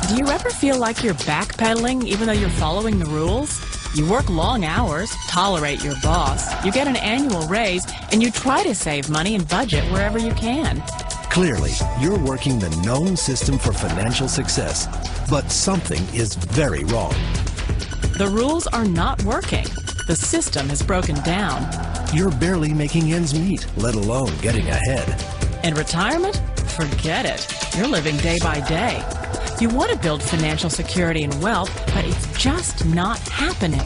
Do you ever feel like you're backpedaling even though you're following the rules? You work long hours, tolerate your boss, you get an annual raise, and you try to save money and budget wherever you can. Clearly, you're working the known system for financial success, but something is very wrong. The rules are not working. The system is broken down. You're barely making ends meet, let alone getting ahead. And retirement? Forget it. You're living day by day. You want to build financial security and wealth, but it's just not happening.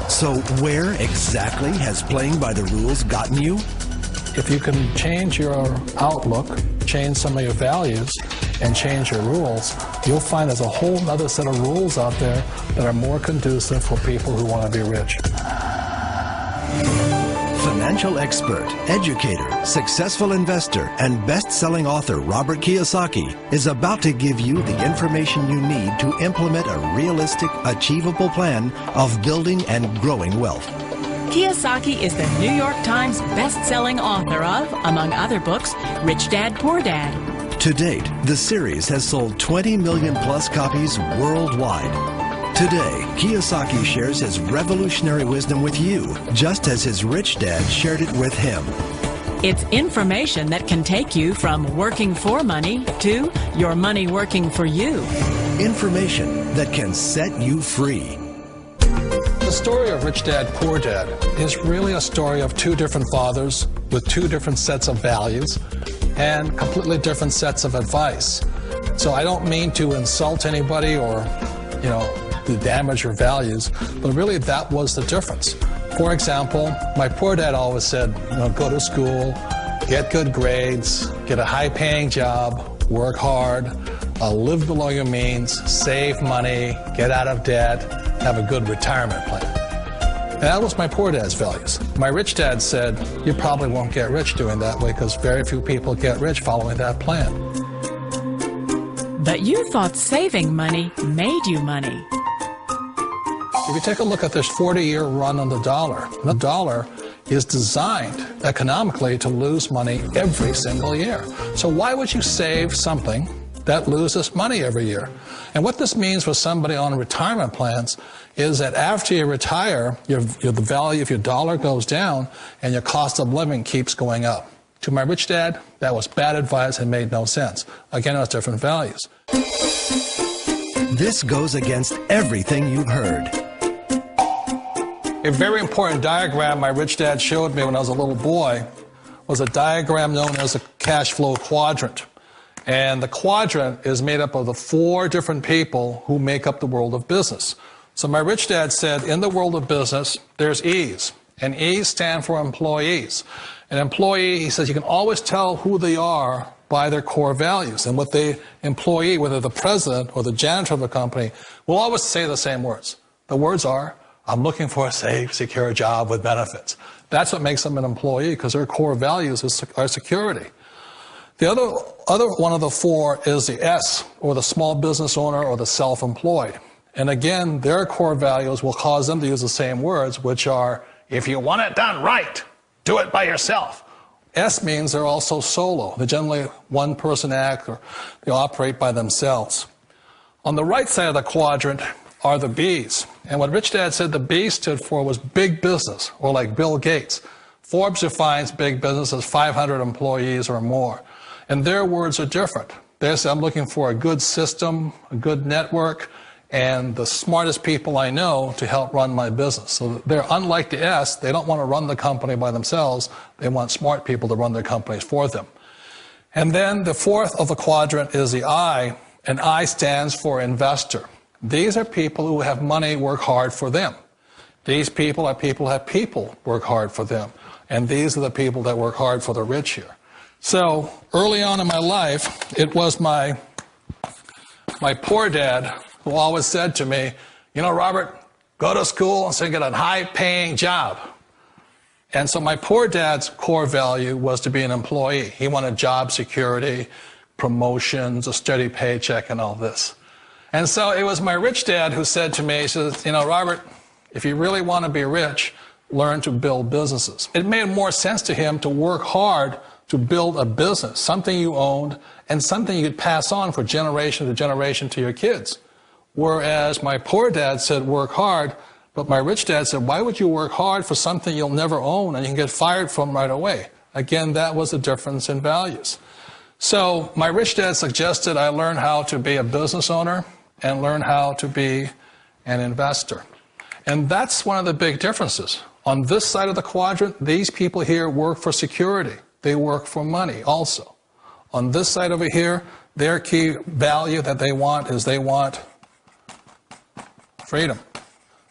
So where exactly has playing by the rules gotten you? If you can change your outlook, change some of your values, and change your rules, you'll find there's a whole other set of rules out there that are more conducive for people who want to be rich. Financial expert, educator, successful investor, and best-selling author Robert Kiyosaki is about to give you the information you need to implement a realistic, achievable plan of building and growing wealth. Kiyosaki is the New York Times best-selling author of, among other books, Rich Dad, Poor Dad. To date, the series has sold 20 million plus copies worldwide. Today, Kiyosaki shares his revolutionary wisdom with you, just as his rich dad shared it with him. It's information that can take you from working for money to your money working for you. Information that can set you free. The story of Rich Dad, Poor Dad is really a story of two different fathers with two different sets of values and completely different sets of advice. So I don't mean to insult anybody or, to damage your values, but really that was the difference. For example, my poor dad always said, go to school, get good grades, get a high-paying job, work hard, live below your means, save money, get out of debt, have a good retirement plan. And that was my poor dad's values. My rich dad said, you probably won't get rich doing that way because very few people get rich following that plan. But you thought saving money made you money. If you take a look at this 40-year run on the dollar is designed economically to lose money every single year. So why would you save something that loses money every year? And what this means for somebody on retirement plans is that after you retire, the value of your dollar goes down and your cost of living keeps going up. To my rich dad, that was bad advice and made no sense. Again, it was different values. This goes against everything you've heard. A very important diagram my rich dad showed me when I was a little boy was a diagram known as a cash flow quadrant. And the quadrant is made up of the 4 different people who make up the world of business. So my rich dad said, in the world of business, there's E's. And E's stand for employees. An employee, he says, you can always tell who they are by their core values. And what the employee, whether the president or the janitor of the company, will always say the same words. The words are, I'm looking for a safe, secure job with benefits. That's what makes them an employee, because their core values are security. The other one of the 4 is the S, or the small business owner or the self-employed. And again, their core values will cause them to use the same words, which are, if you want it done right, do it by yourself. S means they're also solo. They're generally one-person act, or they operate by themselves. On the right side of the quadrant are the B's. And what Rich Dad said the B stood for was big business, or like Bill Gates. Forbes defines big business as 500 employees or more. And their words are different. They say, I'm looking for a good system, a good network, and the smartest people I know to help run my business. So they're unlike the S. They don't want to run the company by themselves. They want smart people to run their companies for them. And then the 4th of the quadrant is the I, and I stands for investor. These are people who have money work hard for them. These people are people who have people work hard for them. And these are the people that work hard for the rich here. So early on in my life, it was my poor dad who always said to me, Robert, go to school and so get a high-paying job. And so my poor dad's core value was to be an employee. He wanted job security, promotions, a steady paycheck, and all this. And so it was my rich dad who said to me, he says, Robert, if you really want to be rich, learn to build businesses. It made more sense to him to work hard to build a business, something you owned, and something you could pass on for generation to generation to your kids. Whereas my poor dad said, work hard, but my rich dad said, why would you work hard for something you'll never own and you can get fired from right away? Again, that was the difference in values. So my rich dad suggested I learn how to be a business owner and learn how to be an investor. And that's one of the big differences. On this side of the quadrant, these people here work for security. They work for money also. On this side over here, their key value that they want is they want freedom.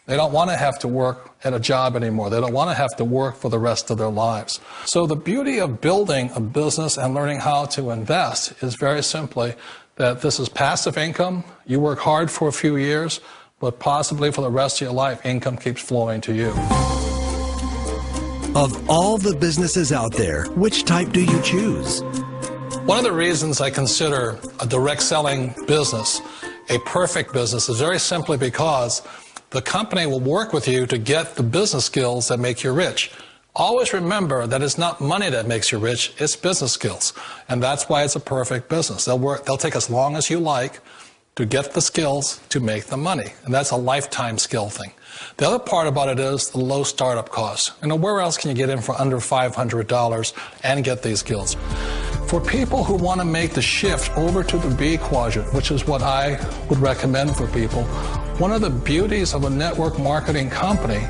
They don't want to have to work at a job anymore. They don't want to have to work for the rest of their lives. So the beauty of building a business and learning how to invest is very simply that this is passive income. You work hard for a few years, but possibly for the rest of your life, income keeps flowing to you. Of all the businesses out there, which type do you choose? One of the reasons I consider a direct selling business a perfect business is very simply because the company will work with you to get the business skills that make you rich. Always remember that it's not money that makes you rich, it's business skills. And that's why it's a perfect business. They'll take as long as you like to get the skills to make the money. And that's a lifetime skill thing. The other part about it is the low startup cost. Where else can you get in for under $500 and get these skills? For people who want to make the shift over to the B quadrant, which is what I would recommend for people, one of the beauties of a network marketing company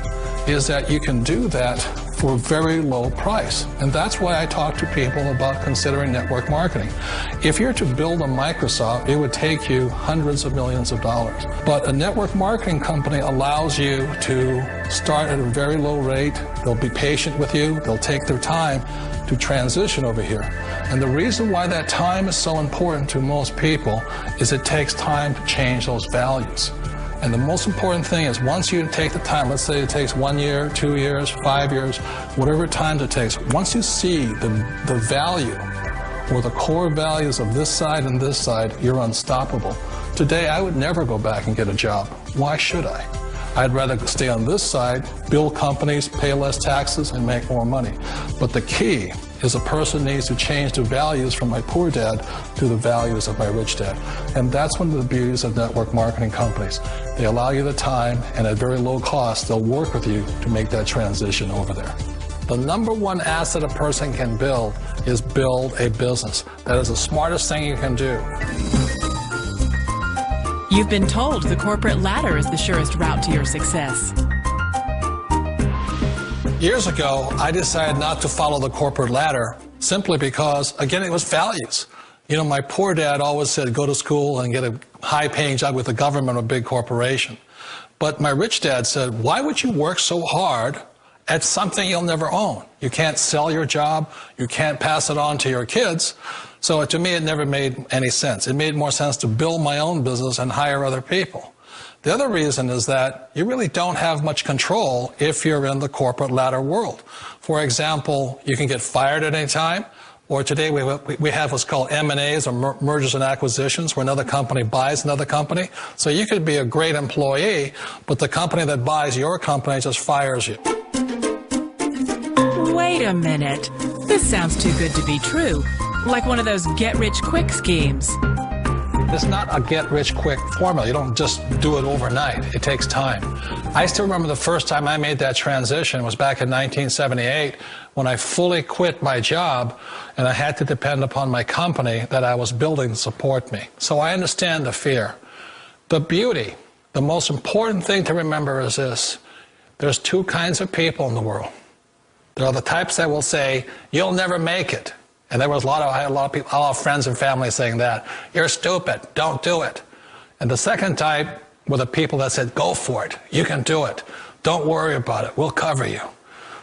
is that you can do that for a very low price. And that's why I talk to people about considering network marketing. If you're to build a Microsoft, it would take you hundreds of millions of dollars. But a network marketing company allows you to start at a very low rate. They'll be patient with you. They'll take their time to transition over here. And the reason why that time is so important to most people is it takes time to change those values. And the most important thing is once you take the time, let's say it takes 1 year, 2 years, 5 years, whatever time it takes, once you see the value or the core values of this side and this side, you're unstoppable. Today, I would never go back and get a job. Why should I? I'd rather stay on this side, build companies, pay less taxes, and make more money. But the key is a person needs to change the values from my poor dad to the values of my rich dad. And that's one of the beauties of network marketing companies. They allow you the time, and at very low cost, they'll work with you to make that transition over there. The number one asset a person can build is build a business. That is the smartest thing you can do. You've been told the corporate ladder is the surest route to your success. Years ago, I decided not to follow the corporate ladder simply because, again, it was values. You know, my poor dad always said, go to school and get a high-paying job with the government or a big corporation. But my rich dad said, why would you work so hard at something you'll never own? You can't sell your job. You can't pass it on to your kids. So to me, it never made any sense. It made more sense to build my own business and hire other people. The other reason is that you really don't have much control if you're in the corporate ladder world. For example, you can get fired at any time, or today we have what's called M&As, or mergers and acquisitions, where another company buys another company. So you could be a great employee, but the company that buys your company just fires you. Wait a minute. This sounds too good to be true. Like one of those get-rich-quick schemes. It's not a get-rich-quick formula. You don't just do it overnight. It takes time. I still remember the first time I made that transition was back in 1978 when I fully quit my job and I had to depend upon my company that I was building to support me. So I understand the fear. The beauty, the most important thing to remember is this. There's two kinds of people in the world. There are the types that will say, you'll never make it. And there was I had a lot of people, a lot of friends and family saying that. You're stupid. Don't do it. And the second type were the people that said, go for it. You can do it. Don't worry about it. We'll cover you.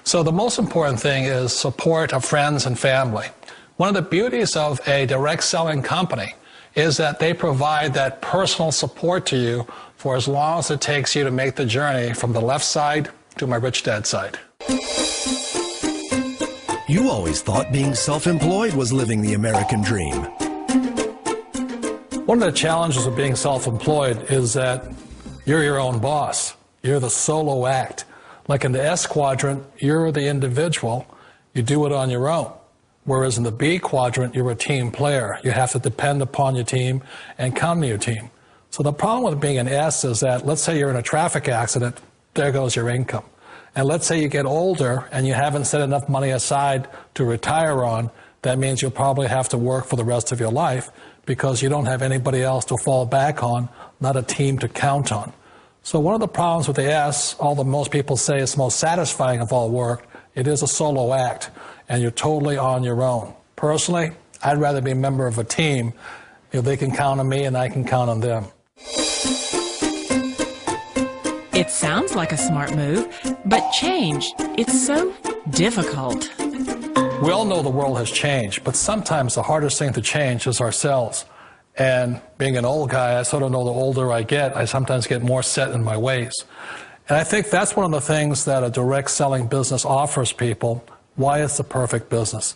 So the most important thing is support of friends and family. One of the beauties of a direct selling company is that they provide that personal support to you for as long as it takes you to make the journey from the left side to my rich dad side. You always thought being self-employed was living the American dream. One of the challenges of being self-employed is that you're your own boss. You're the solo act. Like in the S quadrant, you're the individual. You do it on your own. Whereas in the B quadrant, you're a team player. You have to depend upon your team and count on your team. So the problem with being an S is that, let's say you're in a traffic accident, there goes your income. And let's say you get older and you haven't set enough money aside to retire on, that means you'll probably have to work for the rest of your life because you don't have anybody else to fall back on, not a team to count on. So one of the problems with the S, although most people say it's most satisfying of all work, it is a solo act, and you're totally on your own. Personally, I'd rather be a member of a team if they can count on me and I can count on them. It sounds like a smart move, but change, it's so difficult. We all know the world has changed, but sometimes the hardest thing to change is ourselves. And being an old guy, I sort of know the older I get, I sometimes get more set in my ways. And I think that's one of the things that a direct selling business offers people, why it's the perfect business.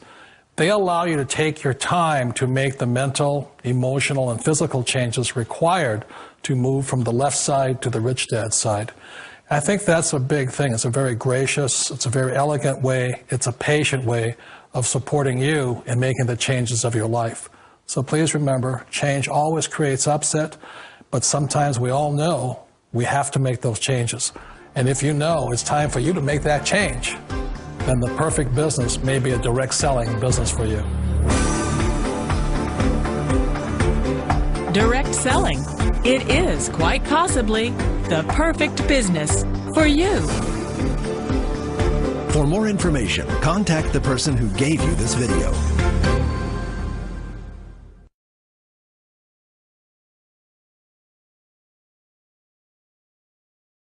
They allow you to take your time to make the mental, emotional, and physical changes required to move from the left side to the rich dad side. I think that's a big thing. It's a very gracious, it's a very elegant way, it's a patient way of supporting you in making the changes of your life. So please remember, change always creates upset, but sometimes we all know we have to make those changes. And if you know it's time for you to make that change, then the perfect business may be a direct selling business for you. Direct selling. It is quite possibly the perfect business for you. For more information, contact the person who gave you this video.